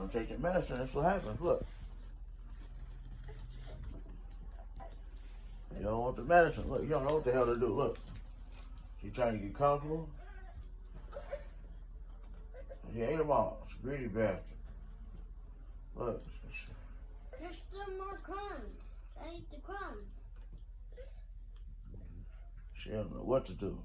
don't take your medicine, that's what happens. Look. You don't want the medicine. Look, you don't know what the hell to do. Look. She trying to get comfortable. She ate them all. She's a greedy bastard. Look. There's still more crumbs. I ate the crumbs. She don't know what to do.